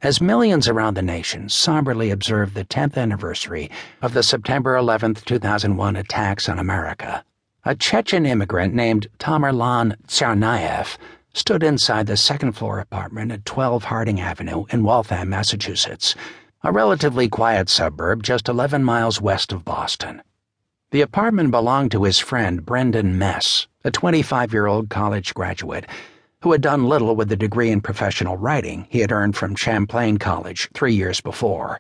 As millions around the nation somberly observed the 10th anniversary of the September 11, 2001 attacks on America, a Chechen immigrant named Tamerlan Tsarnaev stood inside the second-floor apartment at 12 Harding Avenue in Waltham, Massachusetts, a relatively quiet suburb just 11 miles west of Boston. The apartment belonged to his friend Brendan Mess, a 25-year-old college graduate who had done little with the degree in professional writing he had earned from Champlain College 3 years before.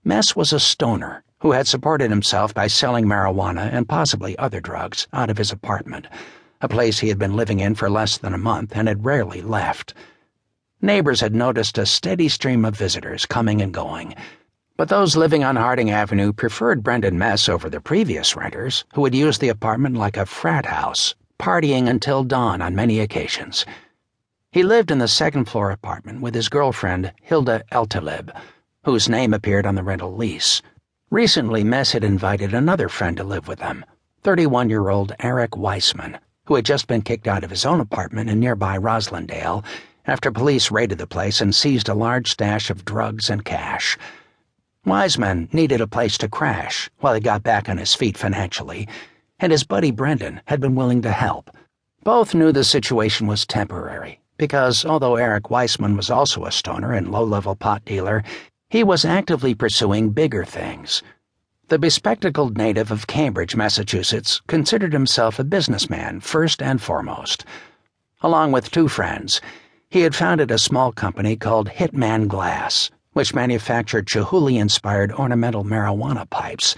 Mess was a stoner who had supported himself by selling marijuana and possibly other drugs out of his apartment, a place he had been living in for less than a month and had rarely left. Neighbors had noticed a steady stream of visitors coming and going, but those living on Harding Avenue preferred Brendan Mess over the previous renters, who had used the apartment like a frat house, partying until dawn on many occasions. He lived in the second-floor apartment with his girlfriend, Hilda Eltalib, whose name appeared on the rental lease. Recently, Mess had invited another friend to live with them, 31-year-old Eric Weissman, who had just been kicked out of his own apartment in nearby Roslindale after police raided the place and seized a large stash of drugs and cash. Weissman needed a place to crash while he got back on his feet financially, and his buddy Brendan had been willing to help. Both knew the situation was temporary, because although Eric Weissman was also a stoner and low-level pot dealer, he was actively pursuing bigger things. The bespectacled native of Cambridge, Massachusetts, considered himself a businessman first and foremost. Along with two friends, he had founded a small company called Hitman Glass, which manufactured Chihuly-inspired ornamental marijuana pipes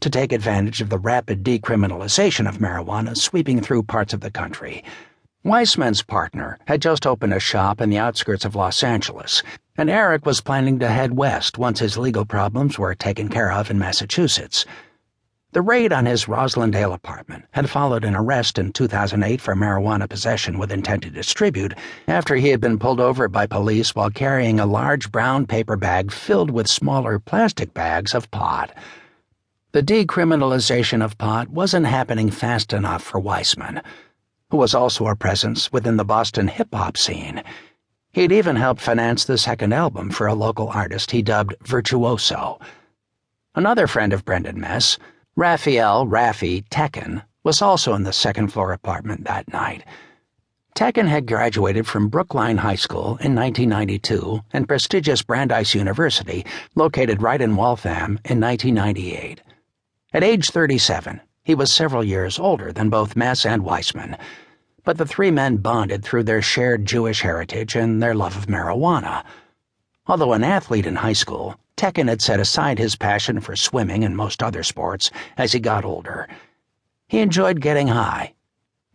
to take advantage of the rapid decriminalization of marijuana sweeping through parts of the country. Weissman's partner had just opened a shop in the outskirts of Los Angeles, and Eric was planning to head west once his legal problems were taken care of in Massachusetts. The raid on his Roslindale apartment had followed an arrest in 2008 for marijuana possession with intent to distribute after he had been pulled over by police while carrying a large brown paper bag filled with smaller plastic bags of pot. The decriminalization of pot wasn't happening fast enough for Weissman, who was also a presence within the Boston hip-hop scene. He'd even helped finance the second album for a local artist he dubbed Virtuoso. Another friend of Brendan Mess, Raphael "Raffy" Tekken, was also in the second-floor apartment that night. Tekken had graduated from Brookline High School in 1992 and prestigious Brandeis University, located right in Waltham, in 1998. At age 37, he was several years older than both Mess and Weissman, but the three men bonded through their shared Jewish heritage and their love of marijuana. Although an athlete in high school, Tekken had set aside his passion for swimming and most other sports as he got older. He enjoyed getting high,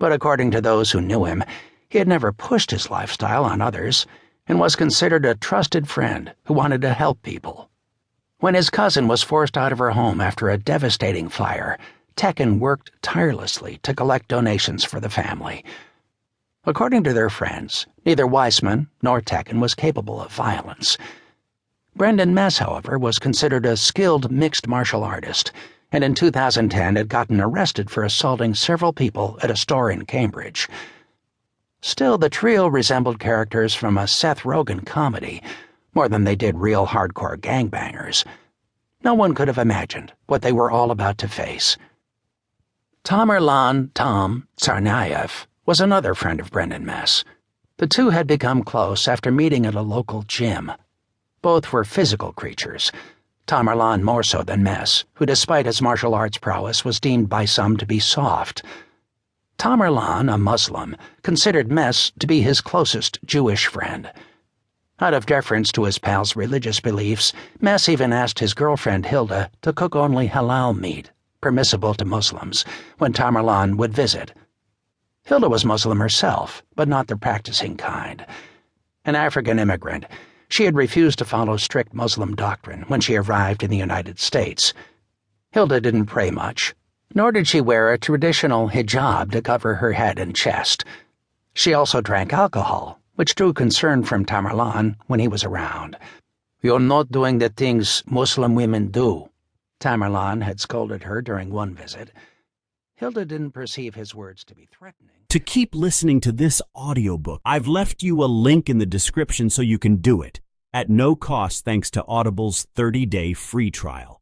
but according to those who knew him, he had never pushed his lifestyle on others and was considered a trusted friend who wanted to help people. When his cousin was forced out of her home after a devastating fire, Tekken worked tirelessly to collect donations for the family. According to their friends, neither Weissman nor Tekken was capable of violence. Brendan Mess, however, was considered a skilled mixed martial artist, and in 2010 had gotten arrested for assaulting several people at a store in Cambridge. Still, the trio resembled characters from a Seth Rogen comedy more than they did real hardcore gangbangers. No one could have imagined what they were all about to face. Tamerlan Tom Tsarnaev was another friend of Brendan Mess. The two had become close after meeting at a local gym. Both were physical creatures, Tamerlan more so than Mess, who despite his martial arts prowess was deemed by some to be soft. Tamerlan, a Muslim, considered Mess to be his closest Jewish friend. Out of deference to his pal's religious beliefs, Mess even asked his girlfriend Hilda to cook only halal meat, permissible to Muslims, when Tamerlan would visit. Hilda was Muslim herself, but not the practicing kind. An African immigrant, she had refused to follow strict Muslim doctrine when she arrived in the United States. Hilda didn't pray much, nor did she wear a traditional hijab to cover her head and chest. She also drank alcohol, which drew concern from Tamerlan when he was around. "You're not doing the things Muslim women do," Tamerlan had scolded her during one visit. Hilda didn't perceive his words to be threatening. To keep listening to this audiobook, I've left you a link in the description so you can do it. at no cost thanks to Audible's 30-day free trial.